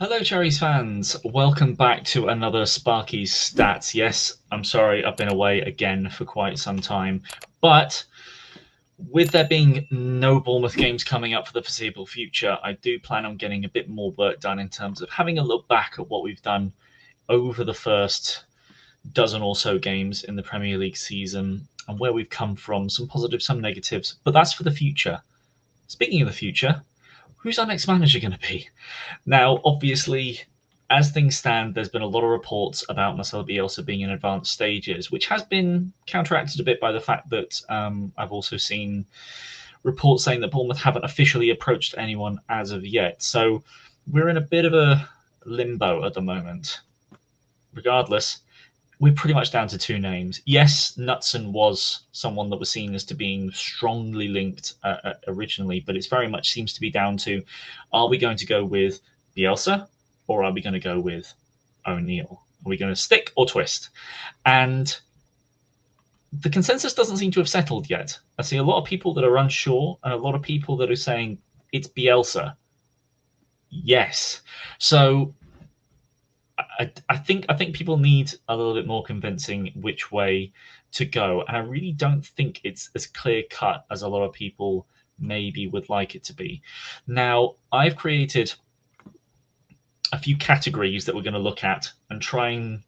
Hello, Cherries fans. Welcome back to another Sparky's Stats. Yes, I'm sorry, I've been away again for quite some time, but with there being no Bournemouth games coming up for the foreseeable future, I do plan on getting a bit more work done in terms of having a look back at what we've done over the first dozen or so games in the Premier League season and where we've come from, some positives, some negatives, but that's for the future. Speaking of the future, who's our next manager going to be? Now, obviously, as things stand, there's been a lot of reports about Marcelo Bielsa being in advanced stages, which has been counteracted a bit by the fact that I've also seen reports saying that Bournemouth haven't officially approached anyone as of yet. So we're in a bit of a limbo at the moment. Regardless, we're pretty much down to two names. Yes, Knutson was someone that was seen as to being strongly linked originally, but it very much seems to be down to, are we going to go with Bielsa or are we going to go with O'Neill? Are we going to stick or twist? And the consensus doesn't seem to have settled yet. I see a lot of people that are unsure and a lot of people that are saying it's Bielsa. Yes. So I think people need a little bit more convincing which way to go, and I really don't think it's as clear cut as a lot of people maybe would like it to be. Now, I've created a few categories that we're going to look at and I'm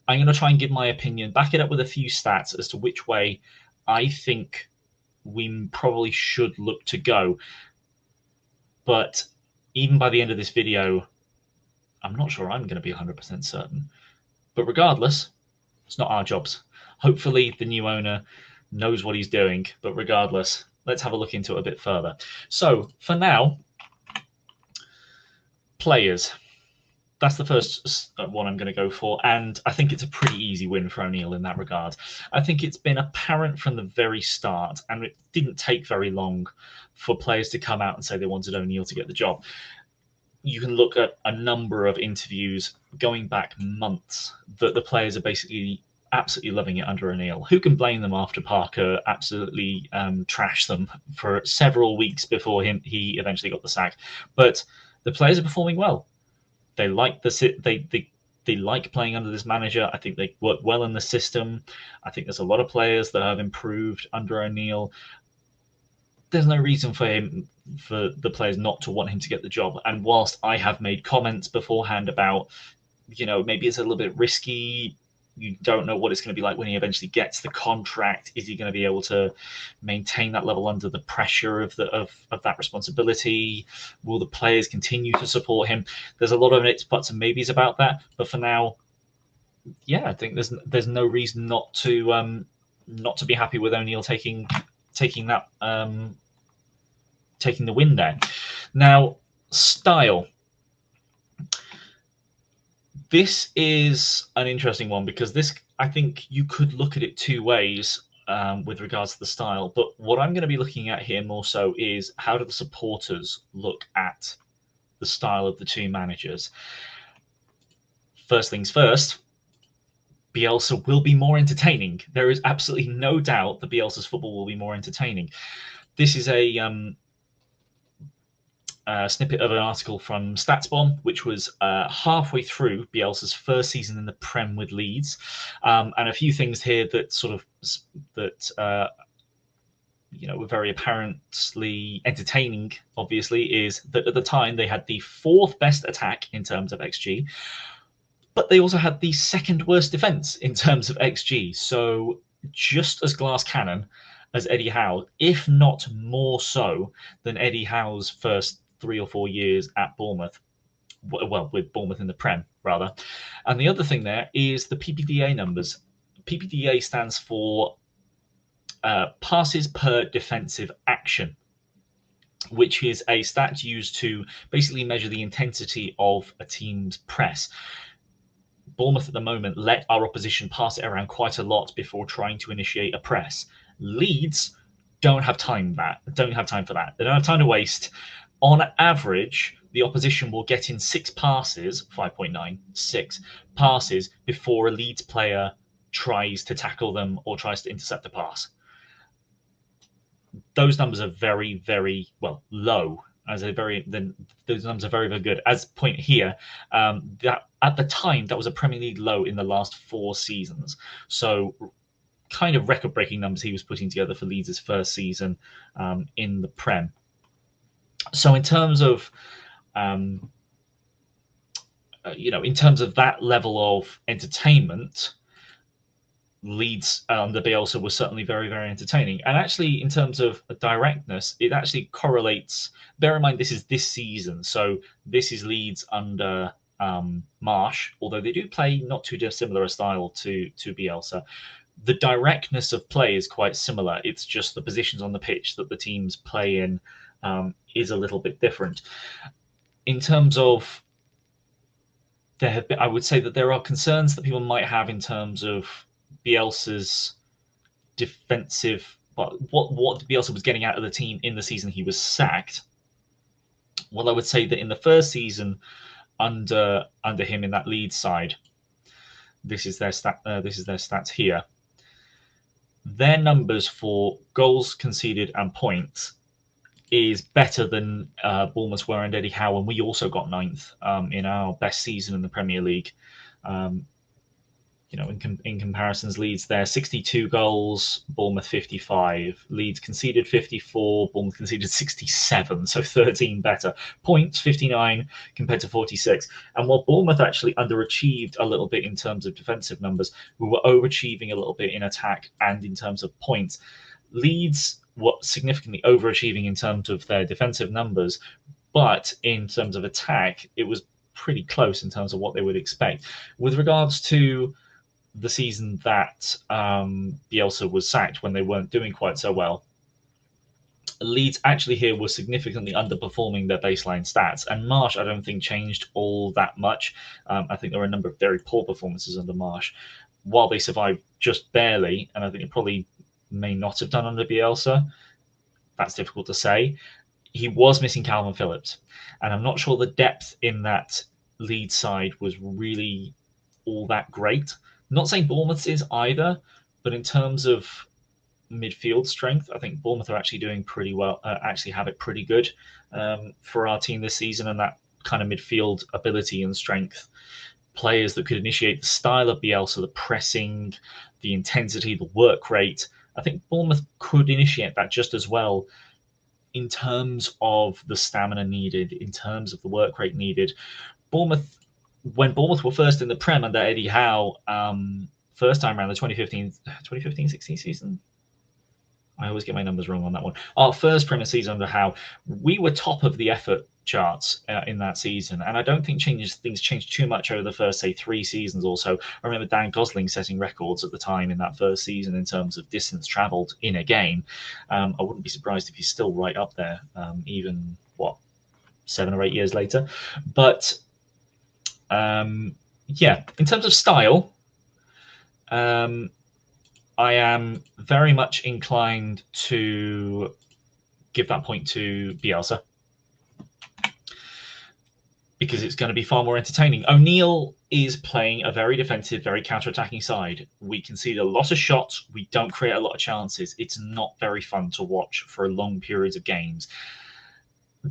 going to try and give my opinion, back it up with a few stats as to which way I think we probably should look to go. But even by the end of this video, I'm not sure I'm going to be 100% certain. But regardless, it's not our jobs. Hopefully the new owner knows what he's doing. But regardless, let's have a look into it a bit further. So for now, players. That's the first one I'm going to go for. And I think it's a pretty easy win for O'Neill in that regard. I think it's been apparent from the very start, and it didn't take very long for players to come out and say they wanted O'Neill to get the job. You can look at a number of interviews going back months that the players are basically absolutely loving it under O'Neill. Who can blame them after Parker absolutely trashed them for several weeks before he eventually got the sack? But the players are performing well. They like they like playing under this manager. I think they work well in the system. I think there's a lot of players that have improved under O'Neill. There's no reason for the players not to want him to get the job. And whilst I have made comments beforehand about, maybe it's a little bit risky, you don't know what it's going to be like when he eventually gets the contract. Is he going to be able to maintain that level under the pressure of that responsibility? Will the players continue to support him? There's a lot of its buts and maybes about that. But for now, yeah, I think there's no reason not to be happy with O'Neill taking that taking the win there. Now, style. This is an interesting one because I think you could look at it two ways with regards to the style. But what I'm going to be looking at here more so is how do the supporters look at the style of the two managers? First things first, Bielsa will be more entertaining. There is absolutely no doubt that Bielsa's football will be more entertaining. This is a snippet of an article from StatsBomb, which was halfway through Bielsa's first season in the Prem with Leeds, and a few things here that were very apparently entertaining. Obviously, is that at the time they had the fourth best attack in terms of XG, but they also had the second worst defense in terms of XG. So just as glass cannon as Eddie Howe, if not more so than Eddie Howe's first 3 or 4 years at Bournemouth. Well, with Bournemouth in the Prem, rather. And the other thing there is the PPDA numbers. PPDA stands for passes per defensive action, which is a stat used to basically measure the intensity of a team's press. Bournemouth at the moment let our opposition pass it around quite a lot before trying to initiate a press. Leeds don't have time for that. They don't have time to waste. On average, the opposition will get in 6 passes, 5.9, 6 passes before a Leeds player tries to tackle them or tries to intercept a pass. Those numbers are very, very, low as those numbers are very, very good. As point here, that at the time that was a Premier League low in the last 4 seasons. So kind of record-breaking numbers he was putting together for Leeds' first season in the Prem. So in terms of in terms of that level of entertainment, Leeds under Bielsa was certainly very, very entertaining. And actually, in terms of directness, it actually correlates. Bear in mind, this is this season. So this is Leeds under Marsh, although they do play not too dissimilar a style to Bielsa. The directness of play is quite similar. It's just the positions on the pitch that the teams play in is a little bit different. In terms of I would say that there are concerns that people might have in terms of Bielsa's defensive, what Bielsa was getting out of the team in the season he was sacked. Well, I would say that in the first season under him in that Leeds side, this is their stats here. Their numbers for goals conceded and points is better than Bournemouth were and Eddie Howe, and we also got 9th in our best season in the Premier League. In comparisons, Leeds there 62 goals, Bournemouth 55. Leeds conceded 54, Bournemouth conceded 67, so 13 better. Points 59 compared to 46. And while Bournemouth actually underachieved a little bit in terms of defensive numbers, we were overachieving a little bit in attack and in terms of points. Leeds were significantly overachieving in terms of their defensive numbers, but in terms of attack, it was pretty close in terms of what they would expect. With regards to the season that Bielsa was sacked, when they weren't doing quite so well, Leeds actually here were significantly underperforming their baseline stats, and Marsh I don't think changed all that much. I think there were a number of very poor performances under Marsh, while they survived just barely, and I think it probably may not have done under Bielsa. That's difficult to say. He was missing Calvin Phillips, and I'm not sure the depth in that Leeds side was really all that great. Not saying Bournemouth is either, but in terms of midfield strength, I think Bournemouth are actually doing pretty well, actually have it pretty good for our team this season, and that kind of midfield ability and strength. Players that could initiate the style of Bielsa, the pressing, the intensity, the work rate. I think Bournemouth could initiate that just as well in terms of the stamina needed, in terms of the work rate needed. When Bournemouth were first in the Prem under Eddie Howe, first time around the 2015-16 season. I always get my numbers wrong on that one. Our first Premier season under Howe, we were top of the effort charts in that season, and I don't think things changed too much over the first, say, 3 seasons or so. I remember Dan Gosling setting records at the time in that first season in terms of distance travelled in a game. I wouldn't be surprised if he's still right up there, even 7 or 8 years later. But in terms of style, I am very much inclined to give that point to Bielsa, because it's going to be far more entertaining. O'Neill is playing a very defensive, very counter-attacking side. We concede a lot of shots. We don't create a lot of chances. It's not very fun to watch for long periods of games.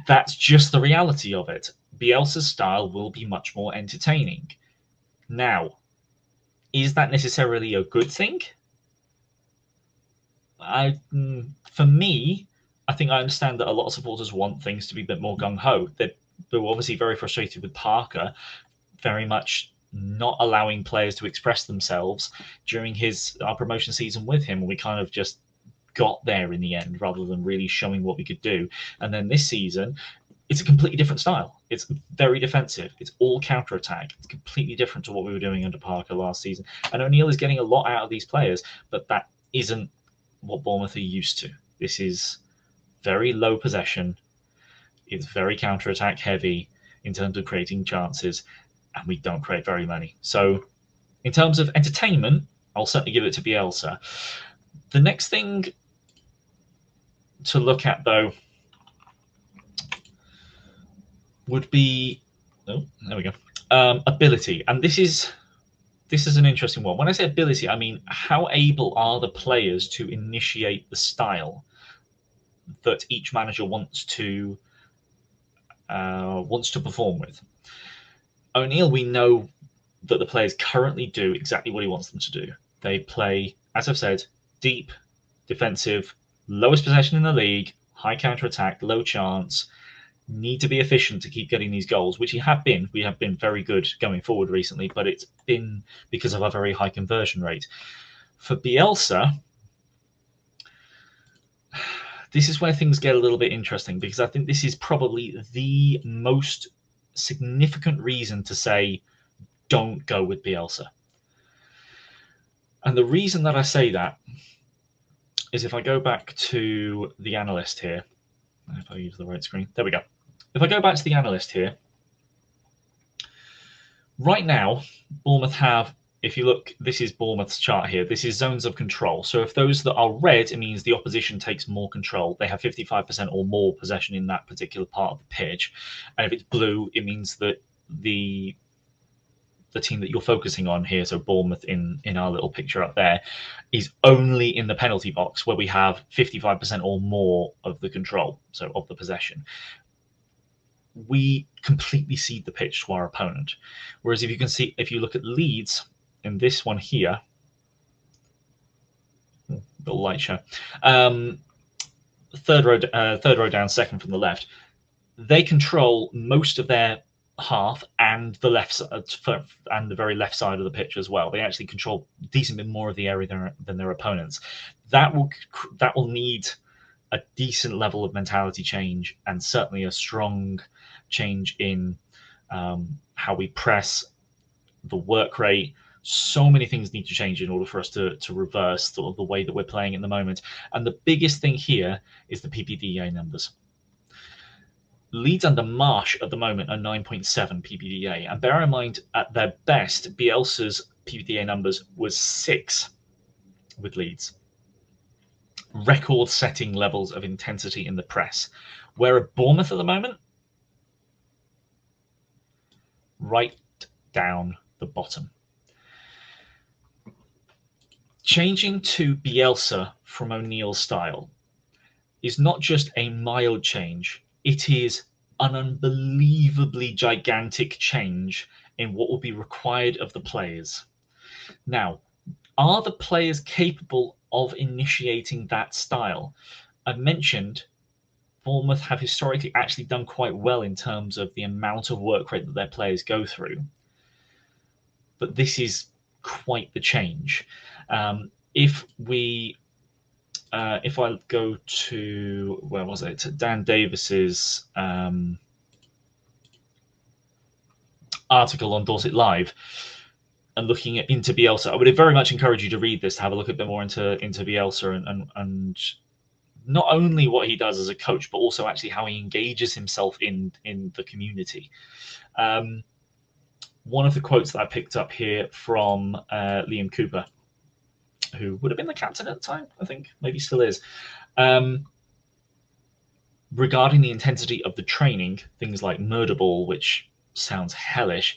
That's just the reality of it. Bielsa's style will be much more entertaining. Now, is that necessarily a good thing? For me, I think I understand that a lot of supporters want things to be a bit more gung-ho. They're obviously very frustrated with Parker, very much not allowing players to express themselves during our promotion season with him. We kind of just got there in the end rather than really showing what we could do. And then this season, it's a completely different style. It's very defensive. It's all counter-attack. It's completely different to what we were doing under Parker last season. And O'Neill is getting a lot out of these players, but that isn't what Bournemouth are used to. This is very low possession. It's very counter-attack heavy in terms of creating chances, and we don't create very many. So in terms of entertainment, I'll certainly give it to Bielsa. The next thing to look at, though, would be ability. And this is an interesting one. When I say ability, I mean how able are the players to initiate the style that each manager wants to wants to perform with. O'Neill, we know that the players currently do exactly what he wants them to do. They play, as I've said, deep, defensive, lowest possession in the league, high counter-attack, low chance, need to be efficient to keep getting these goals, which we have been very good going forward recently, but it's been because of a very high conversion rate. For Bielsa, this is where things get a little bit interesting, because I think this is probably the most significant reason to say don't go with Bielsa. And the reason that I say that is if I go back to the analyst here, if I use the right screen, there we go. If I go back to the analyst here, right now, Bournemouth have, if you look, this is Bournemouth's chart here. This is zones of control. So if those that are red, it means the opposition takes more control. They have 55% or more possession in that particular part of the pitch. And if it's blue, it means that the team that you're focusing on here, so Bournemouth in our little picture up there, is only in the penalty box where we have 55% or more of the control, so of the possession. We completely cede the pitch to our opponent. Whereas if you can see, if you look at Leeds in this one here, little light show, third row down, second from the left, they control most of their half and the left and the very left side of the pitch as well. They actually control a decent bit more of the area than their opponents. That will need a decent level of mentality change, and certainly a strong change in how we press, the work rate. So many things need to change in order for us to reverse sort of the way that we're playing at the moment. And the biggest thing here is the PPDA numbers. Leeds under Marsh at the moment are 9.7 PPDA. And bear in mind, at their best, Bielsa's PPDA numbers was 6 with Leeds. Record-setting levels of intensity in the press. Where at Bournemouth at the moment, right down the bottom. Changing to Bielsa from O'Neill's style is not just a mild change, it is an unbelievably gigantic change in what will be required of the players. Now, are the players capable of initiating that style? I've mentioned Bournemouth have historically actually done quite well in terms of the amount of work rate that their players go through. But this is quite the change. If I go to, where was it? Dan Davis's article on Dorset Live, and looking into Bielsa, I would very much encourage you to read this, to have a look a bit more into Bielsa and not only what he does as a coach, but also actually how he engages himself in the community. One of the quotes that I picked up here from Liam Cooper, who would have been the captain at the time, I think, maybe still is, regarding the intensity of the training, things like murder ball, which sounds hellish.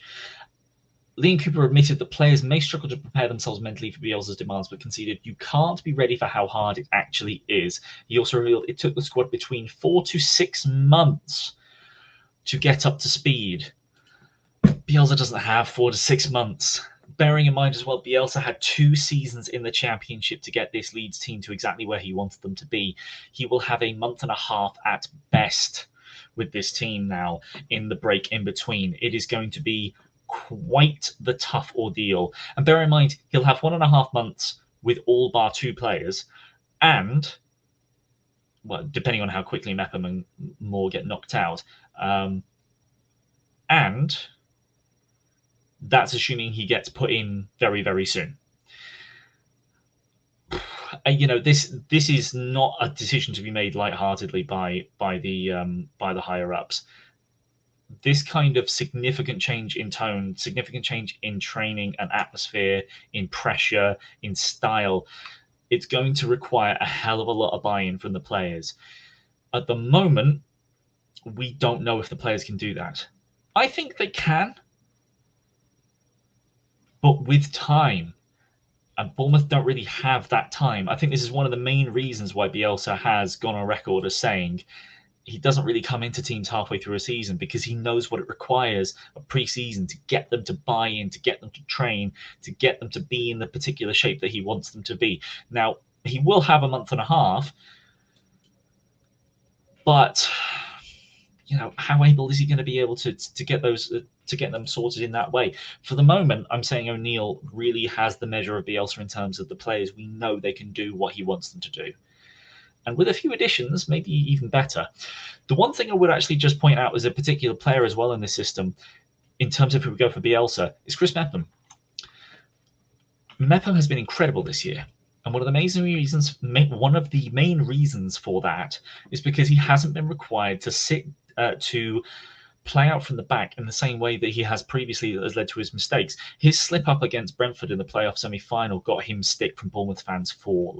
Liam Cooper admitted that players may struggle to prepare themselves mentally for Bielsa's demands, but conceded you can't be ready for how hard it actually is. He also revealed it took the squad between 4 to 6 months to get up to speed. Bielsa doesn't have 4 to 6 months. Bearing in mind as well, Bielsa had 2 seasons in the Championship to get this Leeds team to exactly where he wanted them to be. He will have a month and a half at best with this team now in the break in between. It is going to be quite the tough ordeal. And bear in mind, he'll have 1.5 months with all bar 2 players. And, well, depending on how quickly Mepham and Moore get knocked out. And that's assuming he gets put in very, very soon. You know, this is not a decision to be made lightheartedly by the higher ups. This kind of significant change in tone, significant change in training and atmosphere, in pressure, in style, it's going to require a hell of a lot of buy-in from the players. At the moment, we don't know if the players can do that. I think they can, but with time. And Bournemouth don't really have that time. I think this is one of the main reasons why Bielsa has gone on record as saying he doesn't really come into teams halfway through a season because he knows what it requires a pre-season to get them to buy in, to get them to train, to get them to be in the particular shape that he wants them to be. Now, he will have a month and a half, but how able is he going to be able to get those to get them sorted in that way? For the moment, I'm saying O'Neill really has the measure of Bielsa in terms of the players. We know they can do what he wants them to do. And with a few additions, maybe even better. The one thing I would actually just point out as a particular player as well in this system, in terms of if we go for Bielsa, is Chris Mepham. Mepham has been incredible this year. And one of the main reasons for that is because he hasn't been required to play out from the back in the same way that he has previously that has led to his mistakes. His slip up against Brentford in the playoff semi-final got him stick from Bournemouth fans for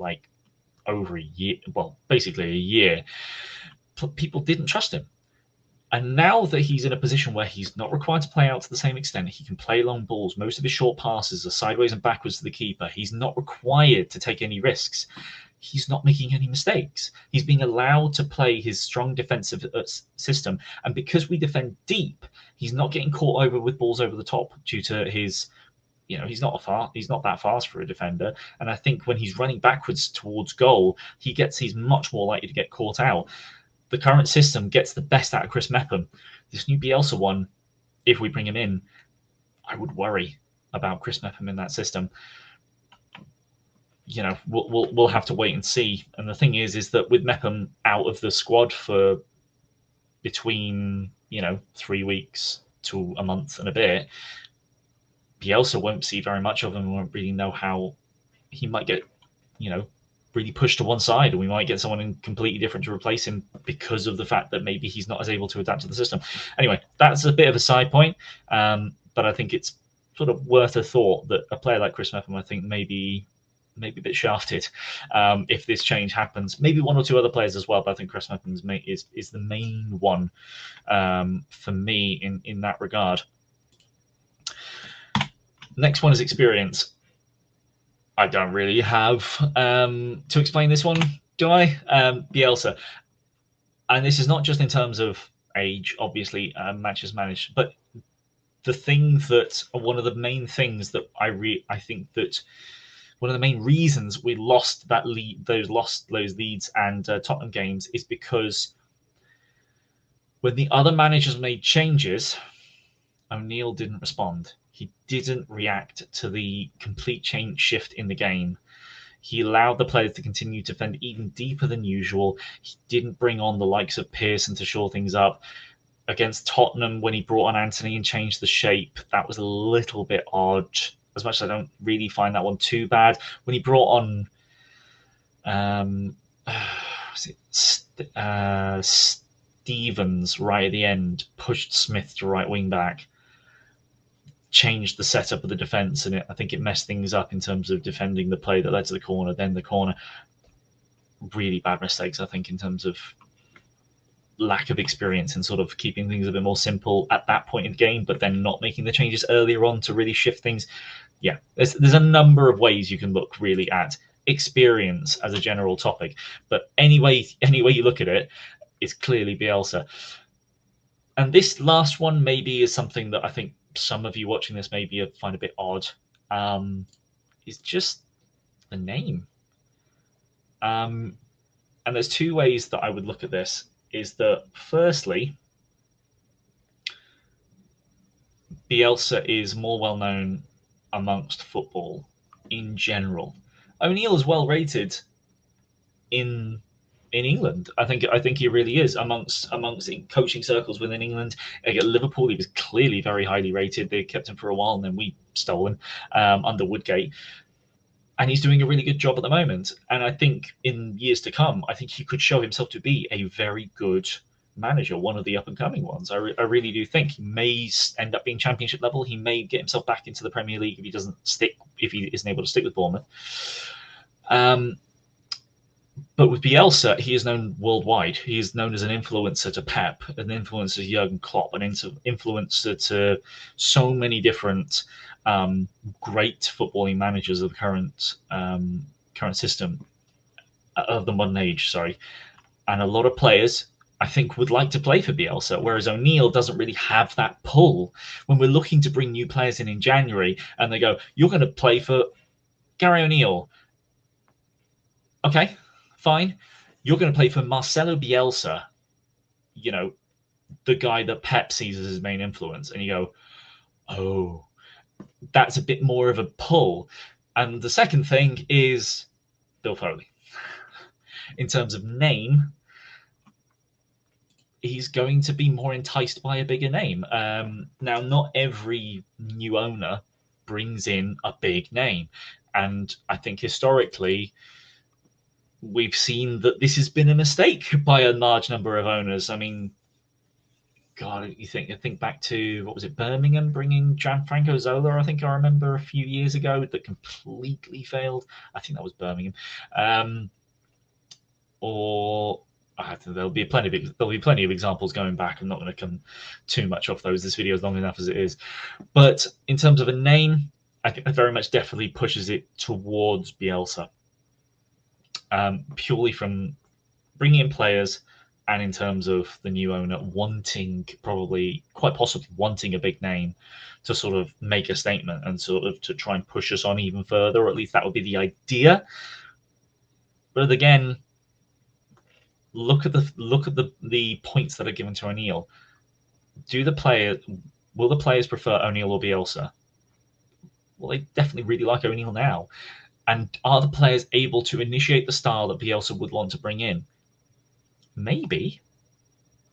over a year, well, basically a year. People didn't trust him. And now that he's in a position where he's not required to play out to the same extent, he can play long balls. Most of his short passes are sideways and backwards to the keeper. He's not required to take any risks. He's not making any mistakes. He's being allowed to play his strong defensive system. And because we defend deep, he's not getting caught over with balls over the top due to his... he's not that fast for a defender. And I think when he's running backwards towards goal, he's much more likely to get caught out. The current system gets the best out of Chris Mepham. This new Bielsa one, if we bring him in, I would worry about Chris Mepham in that system. We'll have to wait and see. And the thing is that with Mepham out of the squad for between 3 weeks to a month and a bit, Bielsa won't see very much of him and won't really know how he might get, really pushed to one side, and we might get someone completely different to replace him because of the fact that maybe he's not as able to adapt to the system. Anyway, that's a bit of a side point, but I think it's sort of worth a thought that a player like Chris Mepham, I think, maybe a bit shafted if this change happens. Maybe one or two other players as well, but I think Chris Mepham is the main one for me in that regard. Next one is experience. I don't really have to explain this one, do I? Bielsa. And this is not just in terms of age, obviously, matches managed, but one of the main reasons we lost that lead, those leads and Tottenham games is because when the other managers made changes, O'Neill didn't respond. He didn't react to the complete shift in the game. He allowed the players to continue to defend even deeper than usual. He didn't bring on the likes of Pearson to shore things up. Against Tottenham, when he brought on Anthony and changed the shape, that was a little bit odd. As much as I don't really find that one too bad. When he brought on Stevens right at the end, pushed Smith to right wing back, changed the setup of the defence, and I think it messed things up in terms of defending the play that led to the corner, then the corner. Really bad mistakes, I think, in terms of lack of experience and sort of keeping things a bit more simple at that point in the game, but then not making the changes earlier on to really shift things. Yeah, there's a number of ways you can look really at experience as a general topic, but any way you look at it, it's clearly Bielsa. And this last one maybe is something that I think some of you watching this maybe find a bit odd. Is just the name. And there's two ways that I would look at this. Is that firstly, Bielsa is more well known amongst football in general. O'Neill is well rated in England. I think he really is amongst coaching circles within England. At Liverpool, he was clearly very highly rated. They kept him for a while, and then we stole him under Woodgate. And he's doing a really good job at the moment. And I think in years to come, I think he could show himself to be a very good manager, one of the up-and-coming ones. I really do think he may end up being championship level. He may get himself back into the Premier League if he isn't able to stick with Bournemouth. But with Bielsa, he is known worldwide. He is known as an influencer to Pep, an influencer to Jurgen Klopp, an influencer to so many different great footballing managers of the current system of the modern age. Sorry, and a lot of players, I think, would like to play for Bielsa, whereas O'Neill doesn't really have that pull. When we're looking to bring new players in January and they go, you're going to play for Gary O'Neill. Okay, fine. You're going to play for Marcelo Bielsa, you know, the guy that Pep sees as his main influence. And you go, oh, that's a bit more of a pull. And the second thing is Bill Foley. In terms of name, he's going to be more enticed by a bigger name. Now, not every new owner brings in a big name. And I think historically, we've seen that this has been a mistake by a large number of owners. I mean, God, you think back to, what was it, Birmingham bringing Gianfranco Zola, I think I remember a few years ago, that completely failed. I think that was Birmingham. There'll be plenty of examples going back. I'm not going to come too much off those. This video is long enough as it is. But in terms of a name, I think that very much definitely pushes it towards Bielsa. Purely from bringing in players, and in terms of the new owner wanting, quite possibly wanting a big name to sort of make a statement and sort of to try and push us on even further, or at least that would be the idea. But again, look at the points that are given to O'Neill. Will the players prefer O'Neill or Bielsa? Well, they definitely really like O'Neill now. And are the players able to initiate the style that Bielsa would want to bring in? Maybe.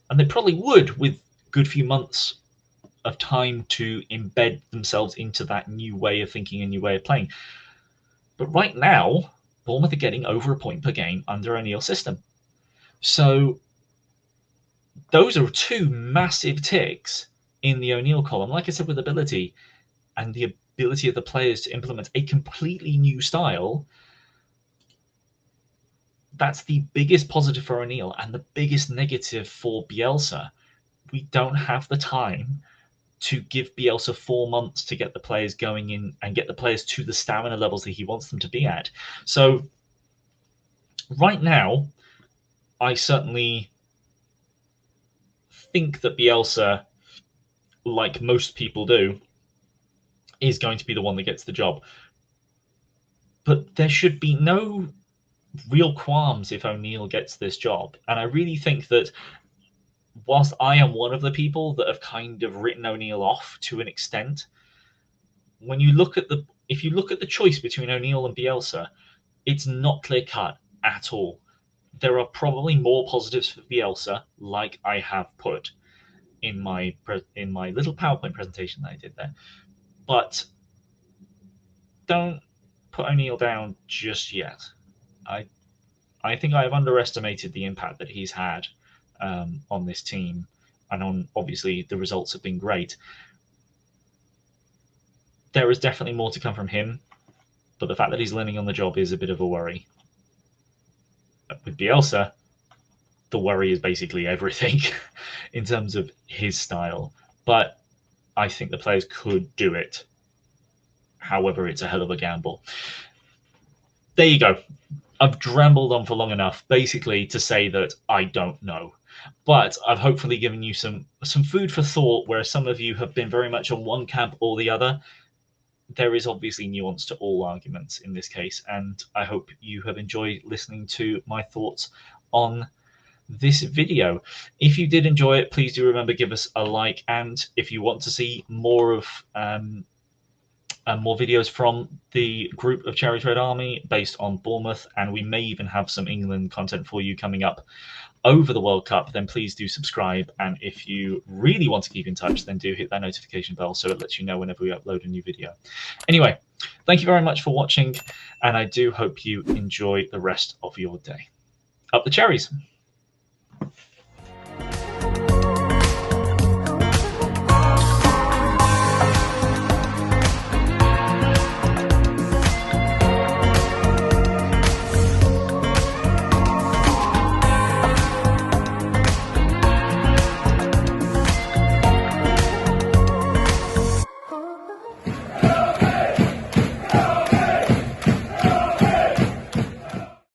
And they probably would, with a good few months of time to embed themselves into that new way of thinking and new way of playing. But right now, Bournemouth are getting over a point per game under O'Neill's system. So those are two massive ticks in the O'Neill column. Like I said, with ability and the ability of the players to implement a completely new style, that's the biggest positive for O'Neill and the biggest negative for Bielsa. We don't have the time to give Bielsa 4 months to get the players going in and get the players to the stamina levels that he wants them to be at. So right now, I certainly think that Bielsa, like most people do, is going to be the one that gets the job. But there should be no real qualms if O'Neill gets this job. And I really think that whilst I am one of the people that have kind of written O'Neill off to an extent, if you look at the choice between O'Neill and Bielsa, it's not clear cut at all. There are probably more positives for Bielsa, like I have put in my little PowerPoint presentation that I did there. But don't put O'Neill down just yet. I think I have underestimated the impact that he's had on this team, and on, obviously, the results have been great. There is definitely more to come from him, but the fact that he's learning on the job is a bit of a worry. With Bielsa, the worry is basically everything in terms of his style. But I think the players could do it. However, it's a hell of a gamble. There you go. I've drambled on for long enough, basically to say that I don't know. But I've hopefully given you some food for thought, where some of you have been very much on one camp or the other. There is obviously nuance to all arguments in this case, and I hope you have enjoyed listening to my thoughts on this video. If you did enjoy it, please do remember, give us a like, and if you want to see more of more videos from the group of Cherries Red Army based on Bournemouth, and we may even have some England content for you coming up over the World Cup, then please do subscribe. And if you really want to keep in touch, then do hit that notification bell so it lets you know whenever we upload a new video. Anyway, thank you very much for watching, and I do hope you enjoy the rest of your day. Up the Cherries!